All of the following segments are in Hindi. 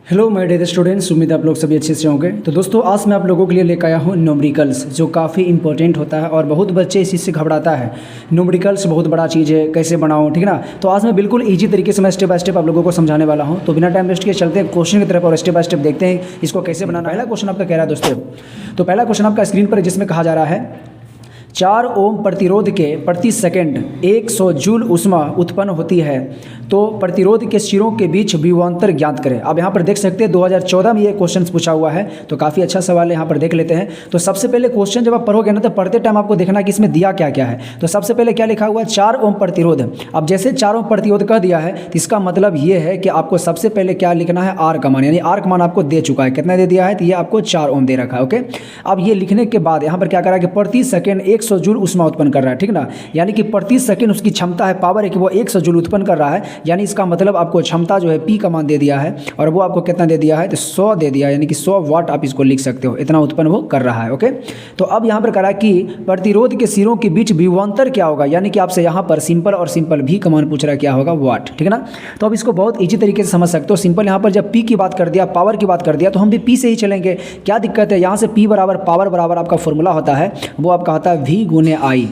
हेलो माय डियर स्टूडेंट्स, उम्मीद आप लोग सभी अच्छे से होंगे। तो दोस्तों आज मैं आप लोगों के लिए लेकर आया हूँ न्यूमेरिकल्स, जो काफ़ी इंपॉर्टेंट होता है और बहुत बच्चे इस चीज़ से घबराता है। न्यूमेरिकल्स बहुत बड़ा चीज़ है, कैसे बनाऊँ, ठीक ना। तो आज मैं बिल्कुल ईजी तरीके से मैं स्टेप बाय स्टेप आप लोगों को समझाने वाला हूँ। तो बिना टाइम वेस्ट किए चलते हैं क्वेश्चन की तरफ और स्टेप बाय स्टेप देखते हैं इसको कैसे बनाना है। पहला क्वेश्चन आपका कह रहा है दोस्तों, तो पहला क्वेश्चन आपका स्क्रीन पर जिसमें कहा जा रहा है 4 ओम प्रतिरोध के प्रति सेकंड 100 जूल ऊष्मा उत्पन्न होती है, तो प्रतिरोध के सिरों के बीच विभवांतर ज्ञात करें। अब यहाँ पर देख सकते हैं 2014 में ये क्वेश्चन पूछा हुआ है, तो काफ़ी अच्छा सवाल है, यहाँ पर देख लेते हैं। तो सबसे पहले क्वेश्चन जब आप पढ़ोगे ना तो पढ़ते टाइम आपको देखना कि इसमें दिया क्या क्या है। तो सबसे पहले क्या लिखा हुआ है, 4 ओम प्रतिरोध। अब जैसे 4 ओम प्रतिरोध कह दिया है तो इसका मतलब ये है कि आपको सबसे पहले क्या लिखना है, आर का मान, यानी आर का मान आपको दे चुका है। कितना दे दिया है, तो ये आपको 4 ओम दे रखा है। ओके, अब ये लिखने के बाद यहाँ पर क्या कर रहा है कि प्रति सेकंड 100 जूल ऊष्मा उत्पन्न कर रहा है, ठीक ना। यानी कि प्रति सेकंड उसकी क्षमता है, पावर है कि वो 100 जूल उत्पन्न कर रहा है। यानी इसका मतलब आपको क्षमता जो है पी का मान दे दिया है और वो आपको कितना दे दिया है, तो 100 दे दिया, यानी कि 100 वाट आप इसको लिख सकते हो, इतना उत्पन्न वो कर रहा है। ओके, तो अब यहाँ पर करा कि प्रतिरोध के सिरों के बीच विभवांतर क्या होगा, यानी कि आपसे यहाँ पर सिंपल और सिंपल भी का मान पूछ रहा है, क्या होगा, वाट, ठीक है ना। तो अब इसको बहुत ईजी तरीके से समझ सकते हो। सिंपल यहाँ पर जब पी की बात कर दिया, पावर की बात कर दिया, तो हम भी पी से ही चलेंगे। क्या दिक्कत है, यहाँ से पी बराबर पावर बराबर आपका फॉर्मूला होता है, वो आपका होता है वी गुने आई,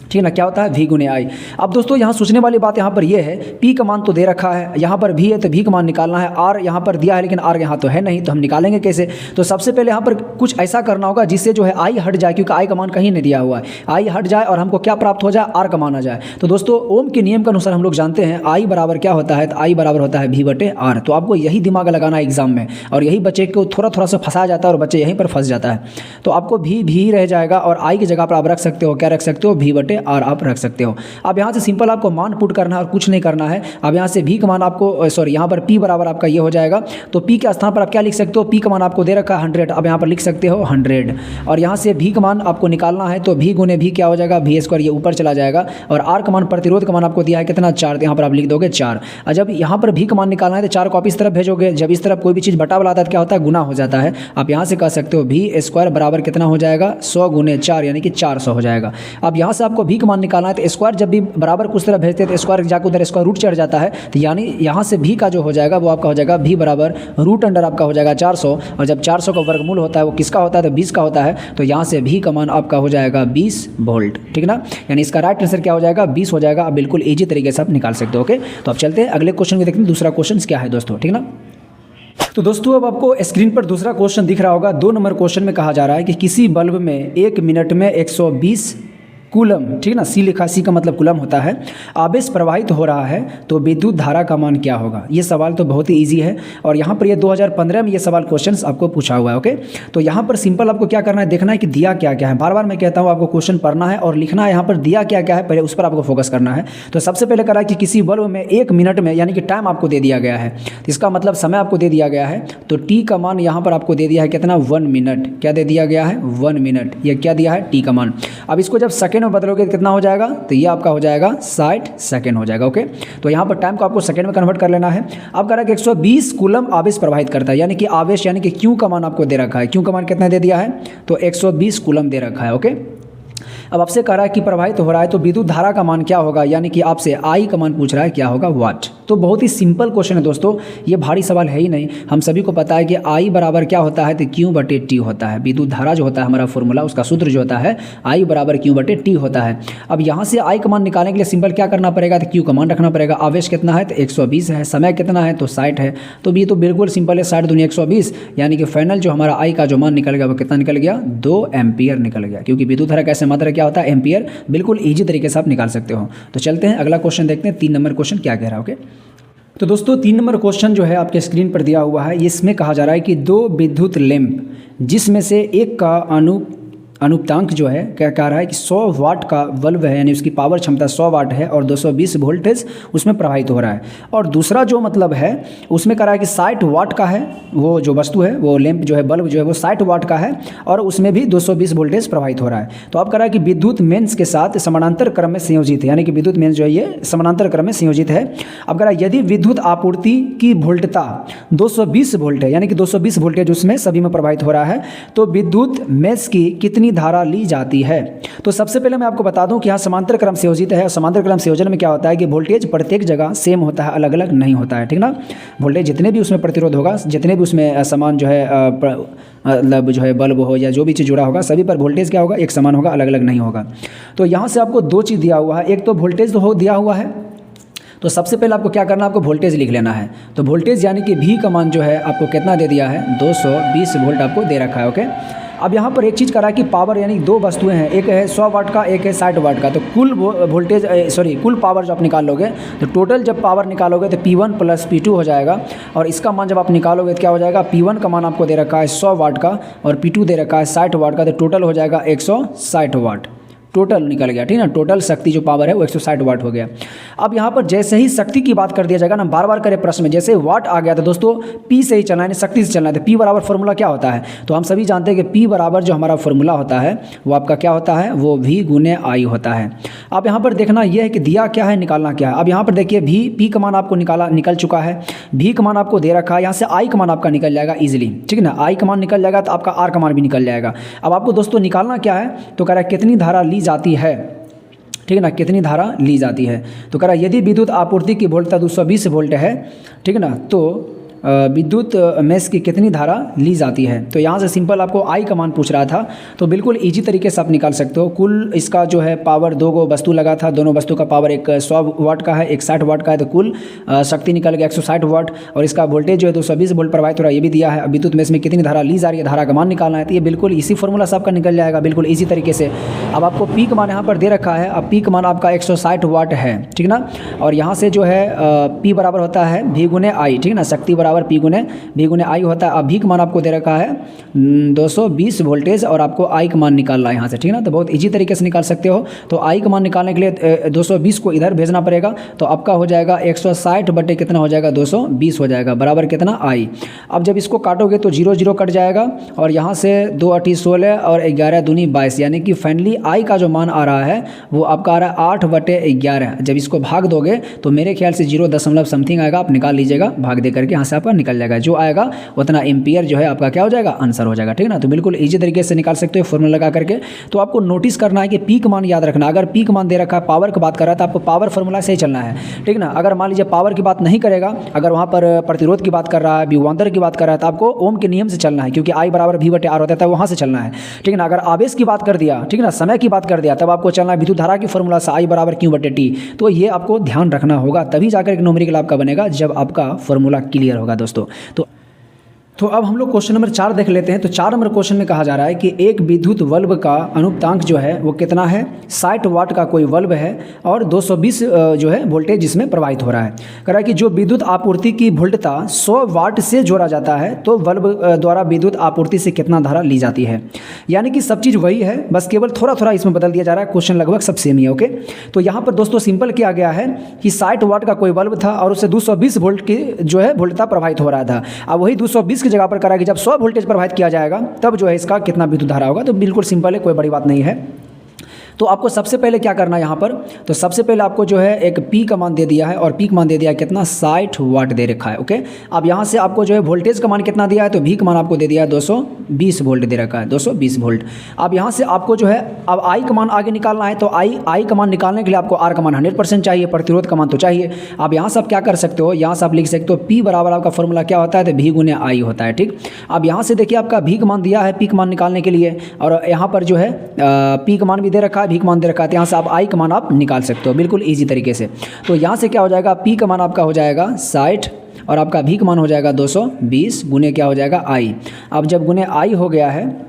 ठीक है ना। क्या होता है, वी गुने आई। अब दोस्तों यहाँ सोचने वाली बात यहाँ पर ये है, पी का मान तो दे रखा है, यहाँ पर भी है तो भी का मान निकालना है। आर यहाँ पर दिया है लेकिन आर यहाँ तो है नहीं, तो हम निकालेंगे कैसे। तो सबसे पहले यहाँ पर कुछ ऐसा करना होगा जिससे जो है आई हट जाए, क्योंकि आई का मान कहीं नहीं दिया हुआ है। आई हट जाए और हमको क्या प्राप्त हो जाए, आर का मान आ जाए। तो दोस्तों ओम के नियम के अनुसार हम लोग जानते हैं आई बराबर क्या होता है, तो आई बराबर होता है वी बटे आर। तो आपको यही दिमाग लगाना है एग्जाम में, और यही बच्चे को थोड़ा थोड़ा सा फंसाया जाता है और बच्चे यहीं पर फंस जाता है। तो आपको भी रह जाएगा और आई की जगह पर आप रख सकते हो, क्या रख सकते हो, वी बटे आर आप रख सकते हो। अब यहाँ से सिंपल आपको मान पुट करना है और कुछ नहीं करना है। अब यहाँ से भी का मान आपको यहाँ पर पी बराबर आपका ये हो जाएगा, तो पी के स्थान पर आप क्या लिख सकते हो, पी का मान आपको दे रखा है 100, अब यहाँ पर लिख सकते हो 100। और यहाँ से भी का मान आपको निकालना है, तो भी गुने भी क्या हो जाएगा, भी स्क्वायर, ये ऊपर चला जाएगा। और आर का मान, प्रतिरोध का मान आपको दिया है कितना, 4, तो यहाँ पर आप लिख दोगे 4। और जब यहाँ पर भी का मान निकालना है तो 4 को आप इस तरफ भेजोगे। जब इस तरफ कोई भी चीज़ बटा बनाता है तो क्या होता है, गुना हो जाता है। आप यहाँ से कह सकते हो भी स्क्वायर बराबर कितना हो जाएगा, 100 गुने 4, यानी कि 400 हो जाएगा। अब यहाँ से आपको भी का मान निकालना है, तो स्क्वायर जब भी बराबर कुछ तरह भेजते हैं तो स्क्वायर जाकर उधर स्क्वायर रूट चढ़ जाता है, तो यानी यहाँ से भी का जो हो जाएगा वो आपका हो जाएगा भी बराबर रूट अंडर आपका हो जाएगा 400। और जब 400 का वर्गमूल होता है वो किसका होता है, तो 20 का होता है। तो यहाँ से भी का मान आपका हो जाएगा 20 वोल्ट, ठीक ना। यानी इसका राइट आंसर क्या हो जाएगा, 20 हो जाएगा। आप बिल्कुल ईजी तरीके से आप निकाल सकते हो। ओके, तो अब चलते हैं अगले क्वेश्चन को देखते हैं, दूसरा क्वेश्चन क्या है दोस्तों, ठीक ना। तो दोस्तों अब आपको स्क्रीन पर दूसरा क्वेश्चन दिख रहा होगा। 2 नंबर क्वेश्चन में कहा जा रहा है कि किसी बल्ब में 1 मिनट में 120 कूलम, ठीक ना, सी लिखा, सी का मतलब कूलम होता है, आवेश प्रवाहित हो रहा है, तो विद्युत धारा का मान क्या होगा। ये सवाल तो बहुत ही इजी है और यहाँ पर ये 2015 में ये सवाल क्वेश्चन आपको पूछा हुआ है। ओके, तो यहाँ पर सिंपल आपको क्या करना है, देखना है कि दिया क्या क्या है। बार बार मैं कहता हूँ आपको क्वेश्चन पढ़ना है और लिखना है, यहाँ पर दिया क्या क्या है पहले उस पर आपको फोकस करना है। तो सबसे पहले करा कि किसी बल्ब में 1 मिनट में, यानी कि टाइम आपको दे दिया गया है, तो इसका मतलब समय आपको दे दिया गया है। तो टी का मान यहाँ पर आपको दे दिया है कितना, 1 मिनट। क्या दे दिया गया है, 1 मिनट। ये क्या दिया है, टी का मान। अब इसको जब सेकेंड में बदलोगे तो कितना हो जाएगा, तो ये आपका हो जाएगा 60 सेकेंड हो जाएगा। ओके, तो यहाँ पर टाइम को आपको सेकेंड में कन्वर्ट कर लेना है। अब कह रहा है कि 120 कूलम आवेश प्रवाहित करता है, यानी कि आवेश, यानी कि क्यू का मान आपको दे रखा है। क्यू का मान कितना दे दिया है, तो 120 कूलम दे रखा है। ओके, अब आपसे कह रहा है कि प्रवाहित हो रहा है, तो विद्युत धारा का मान क्या होगा, यानी कि आपसे आई का मान पूछ रहा है, क्या होगा, वाट। तो बहुत ही सिंपल क्वेश्चन है दोस्तों, ये भारी सवाल है ही नहीं। हम सभी को पता है कि आई बराबर क्या होता है, तो क्यू बटे टी होता है। विद्युत धारा जो होता है हमारा फॉर्मूला, उसका सूत्र जो होता है आई बराबर क्यू बटे टी होता है। अब यहाँ से आई का मान निकालने के लिए सिंपल क्या करना पड़ेगा, तो क्यू का मान रखना पड़ेगा। आवेश कितना है, तो 120 है। समय कितना है, तो 60 है। तो ये तो बिल्कुल सिंपल है, 60 दूनी 120, यानी कि फाइनल जो हमारा आई का जो मान निकल गया वो कितना निकल गया, 2 एम्पियर निकल गया। क्योंकि विद्युत धारा कैसे मात्रा क्या होता है, एम्पियर। बिल्कुल ईजी तरीके से आप निकाल सकते हो। तो चलते हैं अगला क्वेश्चन देखते हैं, 3 नंबर क्वेश्चन क्या कह रहा है। ओके, तो दोस्तों 3 नंबर क्वेश्चन जो है आपके स्क्रीन पर दिया हुआ है, इसमें कहा जा रहा है कि 2 विद्युत लैंप जिसमें से एक का अनुपातांक जो है क्या कह रहा है कि 100 वाट का बल्ब है, यानी उसकी पावर क्षमता 100 वाट है और 220 वोल्टेज उसमें प्रवाहित हो रहा है। और दूसरा जो मतलब है उसमें कह रहा है कि 60 वाट का है, वो जो वस्तु है, वो लैंप जो है, बल्ब जो है वो 60 वाट का है और उसमें भी 220 वोल्टेज प्रवाहित हो रहा है। तो अब कह रहा है कि विद्युत मेंस के साथ समानांतर क्रम में संयोजित है, यानी कि विद्युत मेंस जो है ये समानांतर क्रम में संयोजित है। अब कह रहा है यदि विद्युत आपूर्ति की वोल्टता 220 वोल्ट है, यानी कि 220 वोल्टेज उसमें सभी में प्रवाहित हो रहा है, तो विद्युत मेंस की कितनी कितनी धारा ली जाती है। तो सबसे पहले मैं आपको बता दूं कि यहाँ समांतर क्रम संयोजित है और समांतर क्रम संयोजन में क्या होता है कि वोल्टेज प्रत्येक जगह सेम होता है, अलग अलग नहीं होता है, ठीक ना। वोल्टेज जितने भी उसमें प्रतिरोध होगा, जितने भी उसमें समान जो है मतलब जो है बल्ब हो या जो भी चीज़ जुड़ा होगा, सभी पर वोल्टेज क्या होगा, एक समान होगा, अलग अलग नहीं होगा। तो यहाँ से आपको दो चीज़ दिया हुआ है, एक तो वोल्टेज तो दिया हुआ है, तो सबसे पहले आपको क्या करना है, आपको वोल्टेज लिख लेना है। तो वोल्टेज यानी कि V का मान जो है आपको कितना दे दिया है, 220 वोल्ट आपको दे रखा है, ओके। अब यहाँ पर एक चीज़ करा कि पावर यानी दो वस्तुएं हैं, एक है 100 वाट का, एक है 60 वाट का। तो कुल वोल्टेज कुल पावर जो आप निकाल लोगे, तो टोटल जब पावर निकालोगे तो P1 + P2 हो जाएगा। और इसका मान जब आप निकालोगे तो क्या हो जाएगा, P1 का मान आपको दे रखा है 100 वाट का और P2 दे रखा है 60 वाट का, तो टोटल हो जाएगा 160 वाट। टोटल निकल गया, ठीक ना। टोटल शक्ति जो पावर है वो 160 वाट हो गया। अब यहाँ पर जैसे ही शक्ति की बात कर दिया जाएगा ना, बार बार करें प्रश्न में, जैसे वाट आ गया तो दोस्तों P से ही चलना है, शक्ति से चलना है। तो P बराबर फॉर्मूला क्या होता है, तो हम सभी जानते हैं कि P बराबर जो हमारा फॉर्मूला होता है वो आपका क्या होता है, वो V × I होता है। अब यहाँ पर देखना यह है कि दिया क्या है, निकालना क्या है। अब यहाँ पर देखिए P का मान आपको निकल चुका है, V का मान आपको दे रखा है, यहाँ से I का मान आपका निकल जाएगा ईजिली, ठीक है ना। I का मान निकल जाएगा तो आपका R का मान भी निकल जाएगा। अब आपको दोस्तों निकालना क्या है, तो कह रहा है कितनी धारा ली जाती है, ठीक है ना, कितनी धारा ली जाती है। तो कह रहा है यदि विद्युत आपूर्ति की वोल्टता 220 वोल्ट है, ठीक है ना, तो विद्युत मेष की कितनी धारा ली जाती है। तो यहाँ से सिंपल आपको आई का मान पूछ रहा था, तो बिल्कुल इजी तरीके से आप निकाल सकते हो। कुल इसका जो है पावर, दो गो वस्तु लगा था, दोनों वस्तु का पावर एक 100 वाट का है, एक 60 वाट का है, तो कुल शक्ति निकल गया 160 वाट। और इसका वोल्टेज जो है 220 वोल्ट प्रवाहित हो रहा है, ये भी दिया है। अब विद्युत मेष में कितनी धारा ली जा रही है, धारा का मान निकालना है, तो ये बिल्कुल इसी फॉर्मूला से आपका निकल जाएगा, बिल्कुल इसी तरीके से। अब आपको पी का मान यहाँ पर दे रखा है, अब पी का मान आपका 160 वाट है, ठीक ना। और यहाँ से जो है पी बराबर होता है V × I, ठीक है ना, शक्ति बराबर P × I होता है। अब V का मान आपको दे रखा है 220 वोल्टेज और आपको I का मान निकालना है यहाँ से, ठीक है ना। तो बहुत इजी तरीके से निकाल सकते हो। तो I का मान निकालने के लिए 220 को इधर भेजना पड़ेगा, तो आपका हो जाएगा 160 बटे कितना हो जाएगा, 220 हो जाएगा, बराबर कितना I। अब जब इसको काटोगे तो 0 0 कट जाएगा और यहाँ से 2 8 16 और 11 दूनी 22, यानी कि फाइनली I का जो मान आ रहा है वो आपका आ रहा है 8 बटे 11। जब इसको भाग दोगे तो मेरे ख्याल से 0 दशमलव समथिंग आएगा, आप निकाल लीजिएगा भाग दे करके, यहाँ से आपका निकल जाएगा। जो आएगा उतना एम्पियर जो है आपका क्या हो जाएगा, आंसर हो जाएगा, ठीक है ना। तो बिल्कुल इजी तरीके से निकाल सकते हो फॉर्मूला लगा करके। तो आपको नोटिस करना है कि पी का मान याद रखना। अगर पी का मान दे रखा है, पावर की बात कर रहा है, तो आपको पावर फॉर्मूला से ही चलना है, ठीक ना। अगर मान लीजिए पावर की बात नहीं करेगा, अगर वहाँ पर प्रतिरोध की बात कर रहा है, विभवांतर की बात कर रहा है, तो आपको ओम के नियम से चलना है, क्योंकि I बराबर V बटे R होता है, वहाँ से चलना है, ठीक है ना। अगर आवेश की बात कर दिया, ठीक है ना, समय की बात कर दिया, तब आपको चलना है विद्युत धारा की फॉर्मूला से I बराबर Q बटे T। तो ये आपको ध्यान रखना होगा, तभी जाकर एक न्यूमेरिकल आपका बनेगा, जब आपका फॉर्मूला क्लियर होगा दोस्तों। तो अब हम लोग क्वेश्चन नंबर 4 देख लेते हैं। तो 4 नंबर क्वेश्चन में कहा जा रहा है कि एक विद्युत बल्ब का अनुपातांक जो है वो कितना है, 60 वाट का कोई बल्ब है और 220 जो है वोल्टेज जिसमें प्रवाहित हो रहा है। कह रहा है कि जो विद्युत आपूर्ति की वोल्टता 100 वाट से जोड़ा जाता है, तो बल्ब द्वारा विद्युत आपूर्ति से कितना धारा ली जाती है। यानी कि सब चीज़ वही है, बस केवल थोड़ा थोड़ा इसमें बदल दिया जा रहा है, क्वेश्चन लगभग सब सेम ही है, ओके। तो यहाँ पर दोस्तों सिंपल किया गया है कि 60 वाट का कोई बल्ब था और उससे 220 वोल्ट की जो है वोल्टता प्रवाहित हो रहा था। अब वही 220 की जगह पर करा कि जब 100 वोल्टेज प्रवाहित किया जाएगा तब जो है इसका कितना विद्युत धारा होगा। तो बिल्कुल सिंपल है, कोई बड़ी बात नहीं है। तो आपको सबसे पहले क्या करना है यहाँ पर, तो सबसे पहले आपको जो है एक पी का मान दे दिया है और पी का मान दे दिया है कितना, 60 वाट दे रखा है, ओके। अब यहाँ से आपको जो है वोल्टेज का मान कितना दिया है, तो भी का मान आपको दे दिया है 220 वोल्ट दे रखा है, 220 वोल्ट। अब यहाँ से आपको जो है अब आई का मान आगे निकालना है, तो आई का मान निकालने के लिए आपको आर का मान 100% चाहिए, प्रतिरोध का मान तो चाहिए। अब यहाँ से आप क्या कर सकते हो, यहाँ से आप लिख सकते हो पी बराबर आपका फॉर्मूला क्या होता है, तो भी × I होता है, ठीक। अब यहाँ से देखिए आपका भी का मान दिया है पी का मान निकालने के लिए, और यहाँ पर जो है पी का मान भी दे रखा है, भी का मान दे रखा है, से आप I का मान आप निकाल सकते हो बिल्कुल इजी तरीके से। तो यहाँ से क्या हो जाएगा, P का मान आपका हो जाएगा 60 और आपका V का मान हो जाएगा 220 गुने क्या हो जाएगा I। अब जब गुने I हो गया है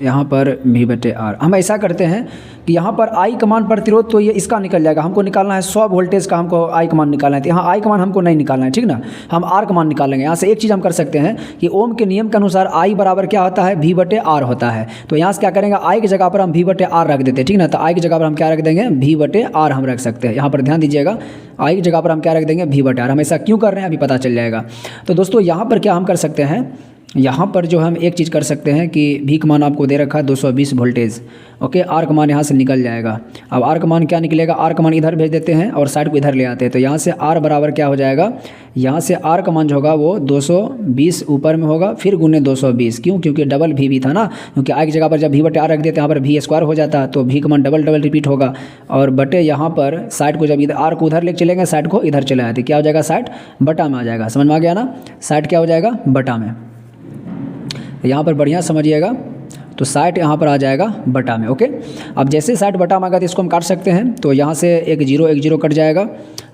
यहाँ पर V बटे R, हम ऐसा करते हैं कि यहाँ पर I का मान प्रतिरोध तो ये इसका निकल जाएगा, हमको निकालना है 100 वोल्टेज का, हमको I का मान निकालना है, तो यहाँ I का मान हमको नहीं निकालना है, ठीक ना, हम R का मान निकालेंगे। यहाँ से एक चीज़ हम कर सकते हैं कि ओम के नियम के अनुसार I बराबर क्या होता है, V बटे R होता है। तो यहाँ से क्या करेंगे, I की जगह पर हम V बटे R रख देते हैं, ठीक ना। तो I की जगह पर हम क्या रख देंगे, V बटे R हम रख सकते हैं। यहाँ पर ध्यान दीजिएगा, I की जगह पर हम क्या रख देंगे, V बटे R। हम ऐसा क्यों कर रहे हैं अभी पता चल जाएगा। तो दोस्तों यहाँ पर क्या हम कर सकते हैं, यहाँ पर जो हम एक चीज़ कर सकते हैं कि भी का मान आपको दे रखा है 220 वोल्टेज, ओके। आर का मान यहाँ से निकल जाएगा। अब आर का मान क्या निकलेगा, आर का मान इधर भेज देते हैं और साइड को इधर ले आते हैं। तो यहाँ से आर बराबर क्या हो जाएगा, यहाँ से आर का मान जो होगा वो 220 ऊपर में होगा, फिर गुने 220। क्यों, क्योंकि डबल भी था ना, क्योंकि आई की जगह पर जब भी बटे आर रख देते हैं यहाँ पर भी स्क्वायर हो जाता है, तो भी का मान डबल रिपीट होगा। और बटे यहाँ पर साइड को जब इधर आर को उधर लेके चलेंगे, साइड को इधर चले आते, क्या हो जाएगा, साइड बटा में आ जाएगा। समझ में आ गया ना, साइड क्या हो जाएगा, बटा में। यहाँ पर बढ़िया समझिएगा, तो 60 यहाँ पर आ जाएगा बटा में, ओके। अब जैसे 60 बटा में आएगा तो इसको हम काट सकते हैं। तो यहाँ से एक जीरो कट जाएगा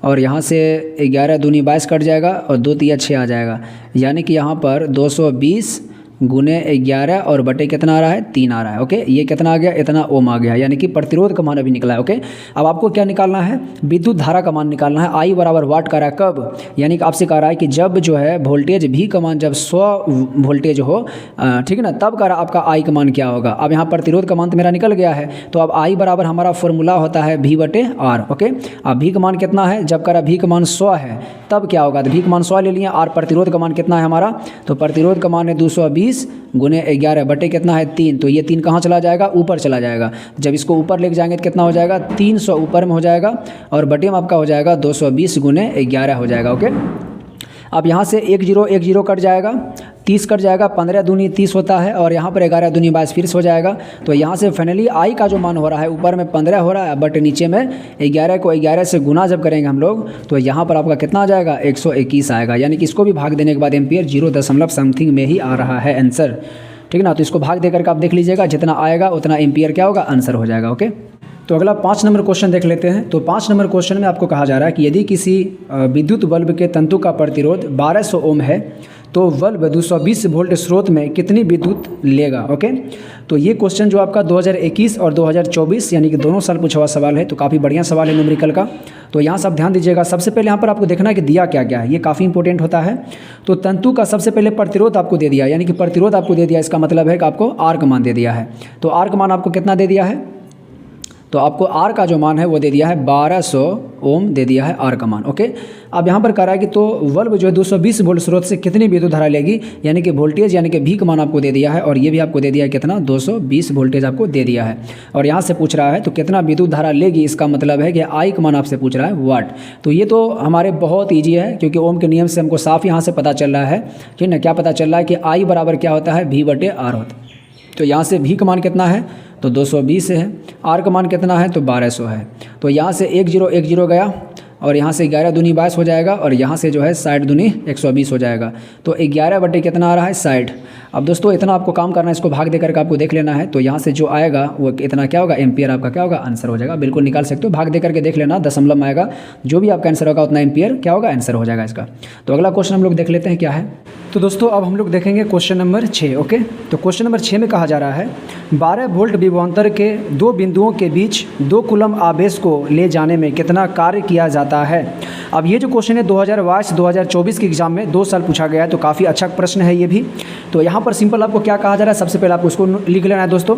और यहाँ से 11 दूनी 22 कट जाएगा और 2 तिया 6 आ जाएगा। यानी कि यहाँ पर 220 गुने 11 और बटे कितना आ रहा है, 3 आ रहा है, ओके। ये कितना आ गया, इतना ओम आ गया, यानी कि प्रतिरोध का मान अभी निकला है, ओके। अब आपको क्या निकालना है, विद्युत धारा का मान निकालना है। आई बराबर वाट का रहा है कब, यानी कि आपसे कह रहा है कि जब जो है वोल्टेज भी का मान जब 100 वोल्टेज हो, ठीक है ना, तब कह रहा आपका आई का मान क्या होगा। अब यहाँ प्रतिरोध का मान तो मेरा निकल गया है, तो अब आई बराबर हमारा फॉर्मूला होता है भी बटे आर, ओके। अब भी का मान कितना है, जब कह रहा भी का मान 100 है तब क्या होगा, तो भी का मान 100 ले लिया। आर प्रतिरोध का मान कितना है हमारा, तो प्रतिरोध का मान है 220 गुने 11 बटे कितना है, 3। तो ये 3 कहाँ चला जाएगा, ऊपर चला जाएगा। जब इसको ऊपर लेके जाएंगे तो कितना हो जाएगा, 300 ऊपर में हो जाएगा और बटे में आपका हो जाएगा 220 गुने 11 हो जाएगा, ओके। अब यहाँ से एक जीरो कट जाएगा, 30 कट जाएगा, 15 दूनी 30 होता है और यहाँ पर 11 दूनी 22 फिर से हो जाएगा। तो यहाँ से फाइनली आई का जो मान हो रहा है, ऊपर में 15 हो रहा है बट नीचे में 11 को 11 से गुना जब करेंगे हम लोग, तो यहाँ पर आपका कितना आ जाएगा, 121 आएगा। यानी कि इसको भी भाग देने के बाद एम्पियर 0.समथिंग में ही आ रहा है आंसर, ठीक है ना। तो इसको भाग देकर के आप देख लीजिएगा, जितना आएगा उतना एम्पियर क्या होगा, आंसर हो जाएगा, ओके। तो अगला 5 नंबर क्वेश्चन देख लेते हैं। तो 5 नंबर क्वेश्चन में आपको कहा जा रहा है कि यदि किसी विद्युत बल्ब के तंतु का प्रतिरोध 1200 ओम है तो बल्ब 220 वोल्ट स्रोत में कितनी विद्युत लेगा, ओके। तो ये क्वेश्चन जो आपका 2021 और 2024 यानी कि दोनों साल पूछा हुआ सवाल है, तो काफ़ी बढ़िया सवाल है न्यूमेरिकल का। तो यहाँ से आप ध्यान दीजिएगा। सबसे पहले यहाँ पर आपको देखना है कि दिया क्या क्या है, ये काफ़ी इंपॉर्टेंट होता है। तो तंतु का सबसे पहले प्रतिरोध आपको दे दिया, यानी कि प्रतिरोध आपको दे दिया, इसका मतलब है कि आपको आर का मान दे दिया है। तो आर का मान आपको कितना दे दिया है, तो आपको आर का जो मान है वो दे दिया है 1200 ओम दे दिया है आर का मान, ओके। अब यहाँ पर कह रहा है कि तो बल्ब जो है 220 वोल्ट स्रोत से कितनी विद्युत धारा लेगी, यानी कि वोल्टेज यानी कि भी का मान आपको दे दिया है और ये भी आपको दे दिया है कितना, 220 वोल्टेज आपको दे दिया है। और यहाँ से पूछ रहा है तो कितना विद्युत धारा लेगी, इसका मतलब है कि आई का मान आपसे पूछ रहा है वाट। तो ये तो हमारे बहुत ईजी है, क्योंकि ओम के नियम से हमको साफ यहाँ से पता चल रहा है, ठीक है। क्या पता चल रहा है कि आई बराबर क्या होता है, भी बटे आर होता है। तो यहाँ से भी का मान कितना है, तो 220 है, आर का मान कितना है, तो 1200 है। तो यहाँ से 10 गया और यहाँ से 11 दूनी 22 हो जाएगा और यहाँ से जो है 60 दूनी 120 हो जाएगा। तो 11 बटे कितना आ रहा है, 60। अब दोस्तों इतना आपको काम करना है, इसको भाग दे करके आपको देख लेना है। तो यहाँ से जो आएगा वो इतना क्या होगा, एम्पियर आपका क्या होगा, आंसर हो जाएगा। बिल्कुल निकाल सकते हो, भाग दे करके देख लेना, दशमलव में आएगा, जो भी आपका आंसर होगा उतना एम्पियर क्या होगा, आंसर हो जाएगा इसका। तो अगला क्वेश्चन हम लोग देख लेते हैं क्या है। तो दोस्तों अब हम लोग देखेंगे क्वेश्चन नंबर 6, ओके। तो क्वेश्चन नंबर 6 में कहा जा रहा है 12 वोल्ट विभवांतर के दो बिंदुओं के बीच 2 कूलम आवेश को ले जाने में कितना कार्य किया जाता है। अब ये जो क्वेश्चन है 2022-2024 के एग्जाम में 2 साल पूछा गया है, तो काफ़ी अच्छा प्रश्न है ये भी। तो यहाँ पर सिंपल आपको क्या कहा जा रहा है, सबसे पहले आपको उसको लिख लेना है दोस्तों।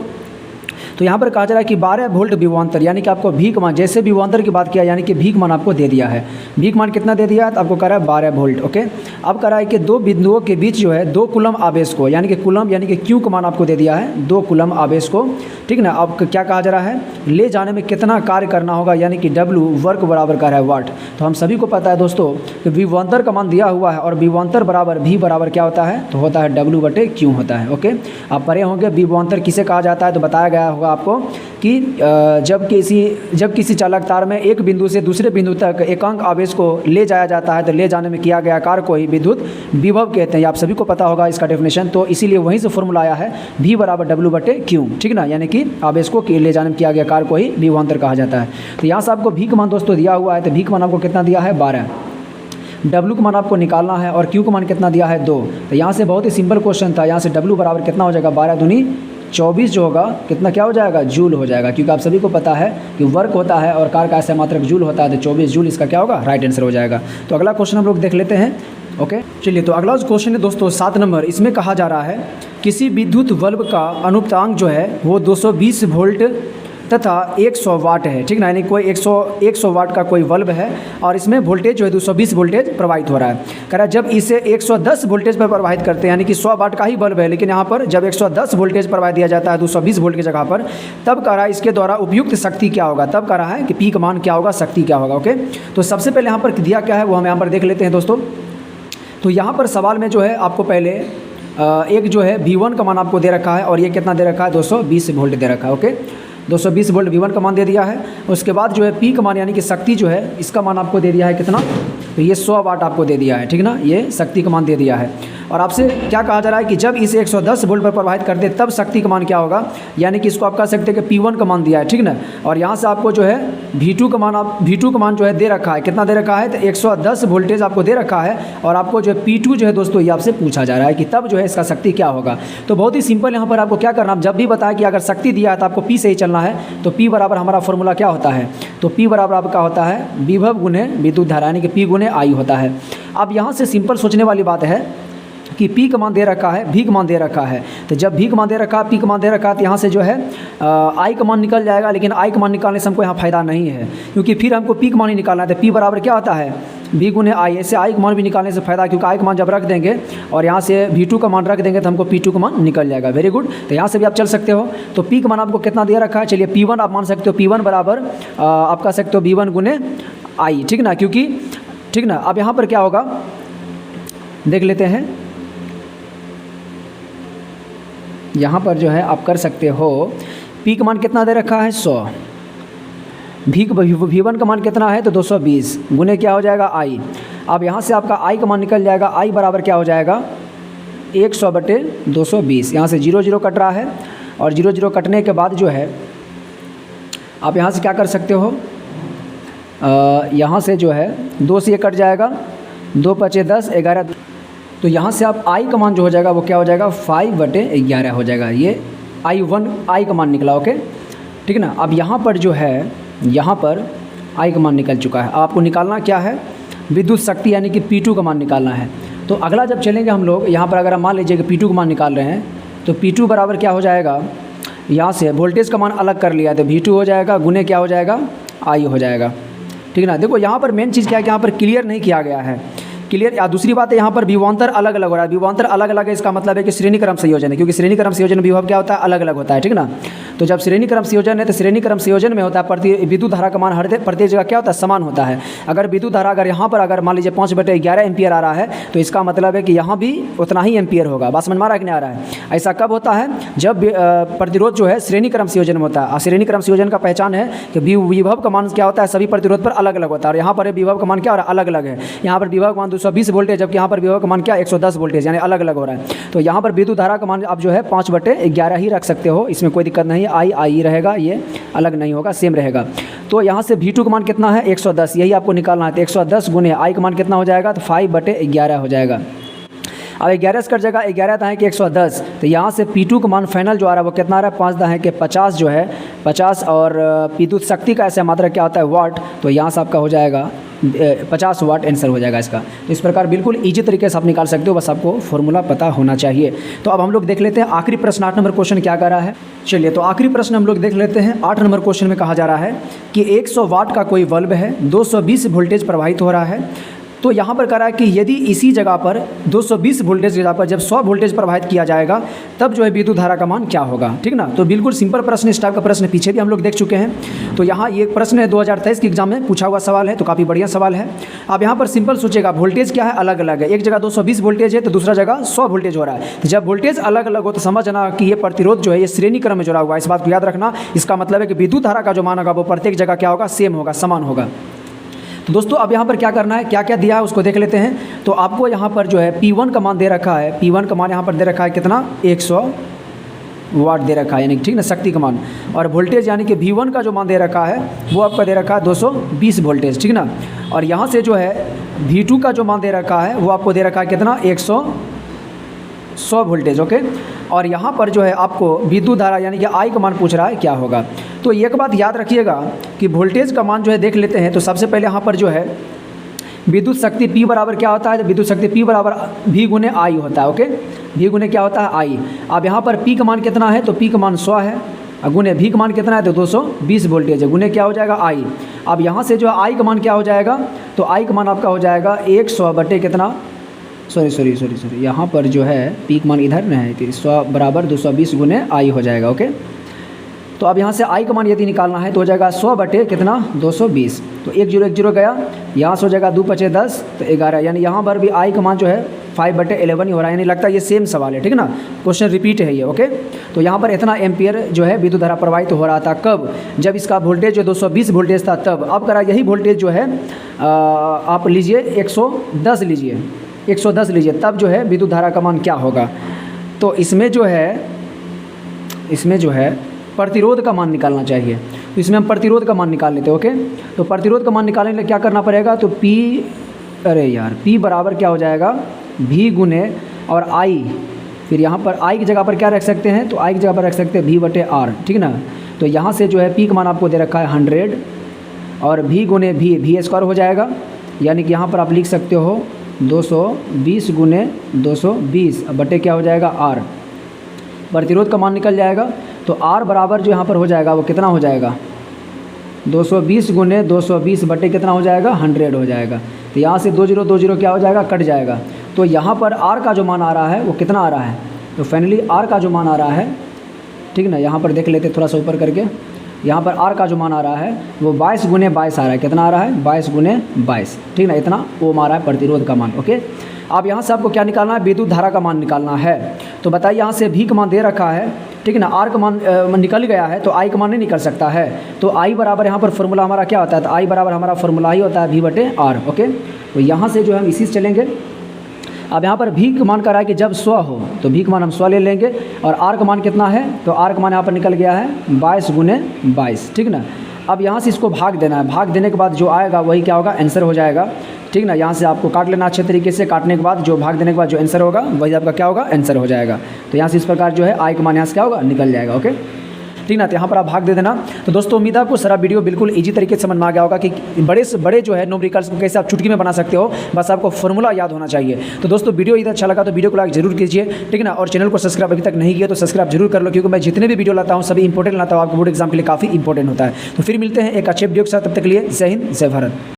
तो यहाँ पर कहा जा रहा है कि 12 वोल्ट विभवांतर, यानी कि आपको भी का मान, जैसे विभवांतर की बात किया यानी कि भी का मान आपको दे दिया है। भी का मान कितना दे दिया है, तो आपको कह रहा है 12 वोल्ट, ओके। अब कह रहा है कि 2 बिंदुओं के बीच जो है 2 कूलम आवेश को, यानी कि कूलम यानी कि क्यू का मान आपको दे दिया है, 2 कूलम आवेश को, ठीक ना। अब क्या कहा जा रहा है, ले जाने में कितना कार्य करना होगा, यानी कि W वर्क बराबर कह रहा है वाट। तो हम सभी को पता है दोस्तों कि विभवांतर का मान दिया हुआ है और विभवांतर बराबर भी बराबर क्या होता है, तो होता है W बटे क्यू होता है, ओके। आप पढ़े होंगे विभवांतर किसे कहा जाता है, तो बताया गया होगा आपको कि जब किसी चालक तार में एक बिंदु से दूसरे बिंदु तक एकांक आवेश को ले जाया जाता है तो ले जाने में किया गया कार्य को ही विद्युत विभव कहते हैं। आप सभी को पता होगा इसका डेफिनेशन, तो इसीलिए वहीं से फॉर्मूला आया है V बराबर W बटे क्यू, ठीक ना। यानी कि आवेश को ले जाने में किया गया कार्य को ही विभवांतर कहा जाता है। तो यहाँ से आपको V का मान दोस्तों दिया हुआ है, तो V का मान आपको कितना दिया है, 12। W का मान आपको निकालना है और Q का मान कितना दिया है, 2। तो यहाँ से बहुत ही सिंपल क्वेश्चन था। यहाँ से W बराबर कितना हो जाएगा, 12 दूनी 24 जो होगा कितना क्या हो जाएगा, जूल हो जाएगा, क्योंकि आप सभी को पता है कि वर्क होता है और कार्य का मात्रक जूल होता है, तो 24 जूल इसका क्या होगा, राइट आंसर हो जाएगा। तो अगला क्वेश्चन हम लोग देख लेते हैं, ओके। चलिए तो अगला क्वेश्चन है दोस्तों 7 नंबर। इसमें कहा जा रहा है किसी विद्युत बल्ब का अनुपातांक जो है वो 220 वोल्ट तथा 100 वाट है, ठीक ना, यानी कोई 100 वाट का कोई बल्ब है और इसमें वोल्टेज जो है 220 वोल्टेज प्रवाहित हो रहा है। कह रहा है जब इसे 110 वोल्टेज पर प्रवाहित करते हैं, यानी कि 100 वाट का ही बल्ब है, लेकिन यहाँ पर जब 110 वोल्टेज प्रवाहित दिया जाता है 220 वोल्ट की जगह पर, तब कह रहा है इसके द्वारा उपयुक्त शक्ति क्या होगा, तब कह रहा है कि पीक मान क्या होगा, शक्ति क्या होगा। ओके, तो सबसे पहले यहाँ पर दिया क्या है वो हम यहाँ पर देख लेते हैं दोस्तों। तो यहाँ पर सवाल में जो है आपको पहले एक जो है V1 का मान आपको दे रखा है और ये कितना दे रखा है, 220 वोल्ट दे रखा है। ओके, 220 वोल्ट V1 का मान दे दिया है। उसके बाद जो है पी का मान यानी कि शक्ति जो है इसका मान आपको दे दिया है कितना, तो ये 100 वाट आपको दे दिया है, ठीक ना, ये शक्ति का मान दे दिया है। और आपसे क्या कहा जा रहा है कि जब इसे 110 वोल्ट पर प्रवाहित करते तब शक्ति का मान क्या होगा, यानी कि इसको आप कह सकते हैं कि P1 का मान दिया है, ठीक ना। और यहाँ से आपको जो है V2 का मान जो है दे रखा है, कितना दे रखा है, तो 110 वोल्टेज आपको दे रखा है। और आपको जो है P2 जो है दोस्तों ये आपसे पूछा जा रहा है कि तब जो है इसका शक्ति क्या होगा। तो बहुत ही सिंपल यहाँ पर आपको क्या करना, जब भी बताया कि अगर शक्ति दिया है तो आपको P से ही चलना है। तो P बराबर हमारा फॉर्मूला क्या होता है, तो P बराबर आपका होता है विभव गुने विद्युत धारा, यानी कि P गुने I होता है। अब यहाँ से सिंपल सोचने वाली बात है कि P का मान दे रखा है, V का मान दे रखा है। तो जब V का मान दे रखा है, P का मान दे रखा है, तो यहाँ से जो है I का मान निकल जाएगा। लेकिन I का मान निकालने से हमको यहाँ फ़ायदा नहीं है, क्योंकि फिर हमको P का मान ही निकालना है। तो P बराबर क्या होता है, V गुने I। ऐसे I का मान भी निकालने से फ़ायदा, क्योंकि I का मान जब रख देंगे और यहाँ से V2 का मान रख देंगे तो हमको P2 का मान निकल जाएगा। वेरी गुड, तो यहाँ से भी आप चल सकते हो। तो P का मान आपको कितना दे रखा है, चलिए P1 आप मान सकते हो, P1 बराबर आप कह सकते हो V1 गुने I, ठीक ना, क्योंकि ठीक ना। अब यहाँ पर क्या होगा देख लेते हैं। यहाँ पर जो है आप कर सकते हो, P का मान कितना दे रखा है 100, V1 का मान कितना है तो 220 गुने क्या हो जाएगा I। अब यहाँ से आपका I का मान निकल जाएगा, I बराबर क्या हो जाएगा 100/220। यहाँ से 0 0 कट रहा है और 0 0 कटने के बाद जो है आप यहाँ से क्या कर सकते हो, यहाँ से जो है 2 से ये कट जाएगा, 2 × 10 11। तो यहाँ से आप I का मान जो हो जाएगा वो क्या हो जाएगा 5/11 हो जाएगा। ये I का मान निकला। ओके, ठीक ना। अब यहाँ पर जो है यहाँ पर I का मान निकल चुका है। आपको निकालना क्या है, विद्युत शक्ति यानी कि P2 का मान निकालना है। तो अगला जब चलेंगे हम लोग यहाँ पर, अगर हम मान लीजिए कि P2 का मान निकाल रहे हैं तो P2 बराबर क्या हो जाएगा, यहाँ से वोल्टेज का मान अलग कर लिया तो V2 हो जाएगा गुने क्या हो जाएगा I हो जाएगा, ठीक ना। देखो यहाँ पर मेन चीज़ क्या है कि यहाँ पर क्लियर नहीं किया गया है, क्लियर। या दूसरी बात है यहाँ पर विभवांतर अलग अलग हो रहा है। विभवांतर अलग अलग है, इसका मतलब है कि श्रेणी क्रम संयोजन है, क्योंकि श्रेणी क्रम संयोजन विभव क्या होता है अलग अलग होता है, ठीक ना। तो जब श्रेणी क्रम संयोजन है तो श्रेणी क्रम संयोजन में होता है विद्युत धारा का मान हर प्रत्येक जगह क्या होता है समान होता है। अगर विद्युत धारा अगर यहाँ पर अगर मान लीजिए 5/11 एम्पियर आ रहा है तो इसका मतलब है कि यहाँ भी उतना ही एम्पियर होगा। बात समझ में आ रहा है कि नहीं आ रहा है। ऐसा कब होता है, जब प्रतिरोध जो है श्रेणी क्रम संयोजन में होता है। श्रेणी क्रम संयोजन का पहचान है कि विभव का मान क्या होता है सभी प्रतिरोध पर अलग अलग होता है। और यहाँ पर विभव का मान क्या हो रहा है अलग अलग है। यहाँ पर विभव का मान 220 वोल्ट है, जबकि यहाँ पर विभव का मान क्या 110 वोल्टेज, यानी अलग अलग हो रहा है। तो यहाँ पर विद्युत धारा का मान आप जो है 5/11 ही रख सकते हो, इसमें कोई दिक्कत नहीं है। I ही रहेगा, ये अलग नहीं होगा, सेम रहेगा। तो यहाँ से V2 का मान कितना है 110, यही आपको निकालना है। तो 110 गुने I का मान कितना हो जाएगा तो 5/11 हो जाएगा। अब 11 से कट जाएगा, 11 है कि 110। तो यहाँ से P2 का मान फाइनल जो आ रहा है वो कितना आ रहा है 5 है कि 50 जो है 50। और विद्युत शक्ति का ऐसा मात्रा क्या होता है वाट, तो यहाँ से आपका हो जाएगा 50 वाट आंसर हो जाएगा इसका। तो इस प्रकार बिल्कुल ईजी तरीके से आप निकाल सकते हो, बस आपको फॉर्मूला पता होना चाहिए। तो अब हम लोग देख लेते हैं आखिरी प्रश्न 8 नंबर क्वेश्चन क्या कर रहा है। चलिए तो आखिरी प्रश्न हम लोग देख लेते हैं। 8 नंबर क्वेश्चन में कहा जा रहा है कि 100 वाट का कोई बल्ब है, 220 वोल्टेज प्रवाहित हो रहा है। तो यहाँ पर कह रहा है कि यदि इसी जगह पर 220 वोल्टेज की जगह पर जब 100 वोल्टेज प्रवाहित किया जाएगा तब जो है विद्युत धारा का मान क्या होगा, ठीक ना। तो बिल्कुल सिंपल प्रश्न, इस टाइप का प्रश्न पीछे भी हम लोग देख चुके हैं। तो यहाँ ये प्रश्न है 2023 के एग्जाम में पूछा हुआ सवाल है, तो काफ़ी बढ़िया सवाल है। अब यहाँ पर सिंपल सोचेगा, वोल्टेज क्या है अलग अलग है, एक जगह 220 वोल्टेज है तो दूसरा जगह 100 वोल्टेज हो रहा है। तो जब वोल्टेज अलग अलग हो तो समझना कि ये प्रतिरोध जो है ये श्रेणी क्रम में जुड़ा हुआ है। इस बात को याद रखना। इसका मतलब है कि विद्युत धारा का जो मान होगा वो प्रत्येक जगह क्या होगा सेम होगा, समान होगा। तो दोस्तों अब यहाँ पर क्या करना है, क्या क्या दिया है उसको देख लेते हैं। तो आपको यहाँ पर जो है P1 का मान दे रखा है, P1 का मान यहाँ पर दे रखा है कितना 100 वाट दे रखा है, यानी ठीक ना शक्ति का मान। और वोल्टेज यानी कि V1 का जो मान दे रखा है वो आपका दे रखा है 220 वोल्टेज, ठीक ना। और यहाँ से जो है V2 का जो मान दे रखा है वो आपको दे रखा है कितना 100 वोल्टेज। ओके, और यहाँ पर जो है आपको विद्युत धारा यानी कि I का मान पूछ रहा है क्या होगा। तो एक बात याद रखिएगा कि वोल्टेज का मान जो है देख लेते हैं। तो सबसे पहले यहाँ पर जो है विद्युत शक्ति P बराबर क्या होता है, तो विद्युत शक्ति P बराबर V गुने I होता है। ओके, V गुने क्या होता है I। अब यहाँ पर P का मान कितना है, तो P का मान 100 है। गुने भी का मान कितना है तो 220 वोल्टेज है, गुने क्या हो जाएगा आई। अब यहाँ से जो आई का मान क्या हो जाएगा, तो आई का मान आपका हो जाएगा 100 बटे कितना, सॉरी यहाँ पर जो है पी का मान इधर न है, तो 100 बराबर 220 गुने आई हो जाएगा। ओके, तो अब यहाँ से आई का मान यदि निकालना है तो हो जाएगा 100 बटे कितना 220, तो 1 0 1 0 गया, यहाँ से हो जाएगा 2 5 10 तो 11, यानी यहाँ पर भी आई का मान जो है 5 बटे 11 ही हो रहा है, यानी लगता है ये सेम सवाल है, ठीक है ना, क्वेश्चन रिपीट है ये। ओके, तो यहाँ पर इतना एम्पियर जो है विद्युत धारा प्रवाहित हो रहा था, कब, जब इसका वोल्टेज जो 220 वोल्टेज था तब। अब करा यही वोल्टेज जो है आप लीजिए 110 लीजिए, 110 लीजिए, तब जो है विद्युत धारा का मान क्या होगा। तो इसमें जो है प्रतिरोध का मान निकालना चाहिए, तो इसमें हम प्रतिरोध का मान निकाल लेते हैं। ओके, तो प्रतिरोध का मान निकालने के लिए क्या करना पड़ेगा, तो P बराबर क्या हो जाएगा V गुने और I, फिर यहाँ पर I की जगह पर क्या रख सकते हैं, तो I की जगह पर रख सकते हैं V बटे R, ठीक ना। तो यहाँ से जो है P का मान आपको दे रखा है 100 और V गुने V स्क्वायर हो जाएगा, यानी कि यहाँ पर आप लिख सकते हो 220 गुने 220 बटे क्या हो जाएगा R, प्रतिरोध का मान निकल जाएगा। तो R बराबर जो यहाँ पर हो जाएगा वो कितना हो जाएगा 220 गुने 220 बटे कितना हो जाएगा 100 हो जाएगा। तो यहाँ से 2 0 2 0 क्या हो जाएगा, कट जाएगा। तो यहाँ पर R का जो मान आ रहा है वो कितना आ रहा है, तो फाइनली R का जो मान आ रहा है, ठीक ना, यहाँ पर देख लेते थोड़ा सा ऊपर करके, यहाँ पर R का जो मान आ रहा है वो 22 गुने 22 आ रहा है, कितना आ रहा है 22 गुने 22, ठीक ना, इतना ओम आ रहा है प्रतिरोध का मान। ओके, अब यहाँ से आपको क्या निकालना है, विद्युत धारा का मान निकालना है। तो बताइए यहाँ से V का मान दे रखा है, ठीक है ना, R का मान निकल गया है तो I का मान नहीं निकल सकता है, तो I बराबर यहाँ पर फॉर्मूला हमारा क्या होता है, तो I बराबर हमारा फॉर्मूला ही होता है V बटे R। ओके, तो यहाँ से जो है हम इसी से चलेंगे। अब यहाँ पर V का मान कर रहा है कि जब 100 हो तो V का मान हम 100 ले लेंगे, और R का मान कितना है, तो R का मान यहाँ पर निकल गया है 22 गुने 22, ठीक ना। अब यहाँ से इसको भाग देना है, भाग देने के बाद जो आएगा वही क्या होगा, आंसर हो जाएगा, ठीक ना। यहाँ से आपको काट लेना अच्छे तरीके से, काटने के बाद जो भाग देने के बाद जो आंसर होगा वही आपका क्या होगा, आंसर हो जाएगा। तो यहाँ से इस प्रकार जो है आई का मान यहाँ से क्या होगा, निकल जाएगा। ओके, ठीक ना, तो यहाँ पर आप भाग दे देना। तो दोस्तों उम्मीद है आपको सारा वीडियो बिल्कुल इजी तरीके से समझ में आ गया होगा कि बड़े से बड़े जो है न्यूमेरिकल्स को कैसे आप चुटकी में बना सकते हो, बस आपको फॉर्मूला याद होना चाहिए। तो दोस्तों वीडियो इधर अच्छा लगा तो वीडियो को लाइक जरूर कीजिए, ठीक ना, और चैनल को सब्सक्राइब अभी तक नहीं किया तो सब्सक्राइब जरूर कर लो, क्योंकि मैं जितने भी वीडियो लाता हूँ सभी इंपॉर्टेंट लाता हूँ, आपको बोर्ड एग्जाम के लिए काफ़ी इंपॉर्टेंट होता है। तो फिर मिलते हैं एक अच्छे वीडियो के साथ, तब तक के लिए जय हिंद जय भारत।